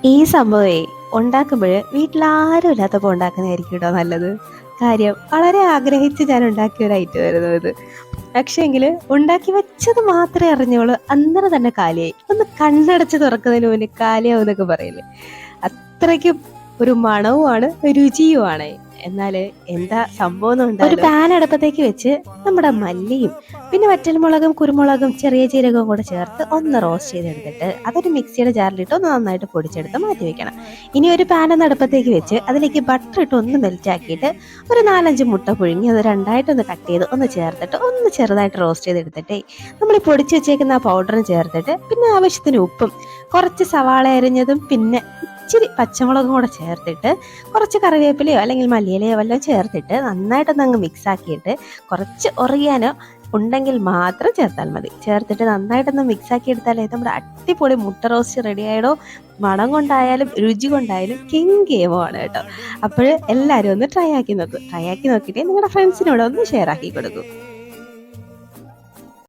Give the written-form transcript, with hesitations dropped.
ഈ സംഭവമേ ഉണ്ടാക്കുമ്പോൾ വീട്ടിലാരും ഇല്ലാത്തപ്പോൾ ഉണ്ടാക്കുന്നതായിരിക്കും കേട്ടോ നല്ലത്. കാര്യം വളരെ ആഗ്രഹിച്ച് ഞാൻ ഉണ്ടാക്കിയ ഒരു ഐറ്റം ആയിരുന്നു ഇത്. പക്ഷേങ്കിൽ ഉണ്ടാക്കി വെച്ചത് മാത്രമേ അറിഞ്ഞോളൂ, അന്നേരം തന്നെ കാലിയായി. ഒന്ന് കണ്ണടച്ച് തുറക്കുന്നതിന് മുന്നേ കാലിയാവും എന്നൊക്കെ പറയില്ലേ, അത്രയ്ക്കും ഒരു മണവുമാണ് രുചിയുമാണ്. എന്നാൽ എന്താ സംഭവം എന്ന് ഒരു ഉണ്ടായാലും പാൻ അടുപ്പത്തേക്ക് വെച്ച് നമ്മുടെ മല്ലിയും പിന്നെ വറ്റൽമുളകും കുരുമുളകും ചെറിയ ജീരകവും കൂടെ ചേർത്ത് ഒന്ന് റോസ്റ്റ് ചെയ്തെടുത്തിട്ട് അതൊരു മിക്സിയുടെ ജാറിലിട്ട് ഒന്ന് നന്നായിട്ട് പൊടിച്ചെടുത്ത് മാറ്റി വെക്കണം. ഇനി ഒരു പാൻ ഒന്ന് അടുപ്പത്തേക്ക് വെച്ച് അതിലേക്ക് ബട്ടർ ഇട്ട് ഒന്ന് മെൽറ്റാക്കിയിട്ട് ഒരു 4-5 മുട്ട പുഴുങ്ങി അത് രണ്ടായിട്ടൊന്ന് കട്ട് ചെയ്ത് ഒന്ന് ചേർത്തിട്ട് ഒന്ന് ചെറുതായിട്ട് റോസ്റ്റ് ചെയ്തെടുത്തിട്ടേ നമ്മൾ ഈ പൊടിച്ച് വെച്ചേക്കുന്ന ആ പൗഡറും ചേർത്തിട്ട് പിന്നെ ആവശ്യത്തിന് ഉപ്പും കുറച്ച് സവാള അരിഞ്ഞതും പിന്നെ ഇച്ചിരി പച്ചമുളകും കൂടെ ചേർത്തിട്ട് കുറച്ച് കറിവേപ്പിലയോ അല്ലെങ്കിൽ മല്ലിയിലയോ വല്ലതും ചേർത്തിട്ട് നന്നായിട്ടൊന്ന് അങ്ങ് മിക്സ് ആക്കിയിട്ട് കുറച്ച് ഒറിയാനോ ഉണ്ടെങ്കിൽ മാത്രം ചേർത്താൽ മതി. ചേർത്തിട്ട് നന്നായിട്ടൊന്ന് മിക്സ് ആക്കി എടുത്താലേ നമ്മുടെ അടിപൊളി മുട്ട റോസ്റ്റ് റെഡി ആയിടോ. മണം കൊണ്ടായാലും രുചി കൊണ്ടായാലും കിങ് ഗെയിമോ ആണ് കേട്ടോ. അപ്പോൾ എല്ലാവരും ഒന്ന് ട്രൈ ആക്കി നോക്കൂ. ട്രൈ ആക്കി നോക്കിയിട്ട് നിങ്ങളുടെ ഫ്രണ്ട്സിനോട് ഒന്ന് ഷെയർ ആക്കി കൊടുക്കൂ.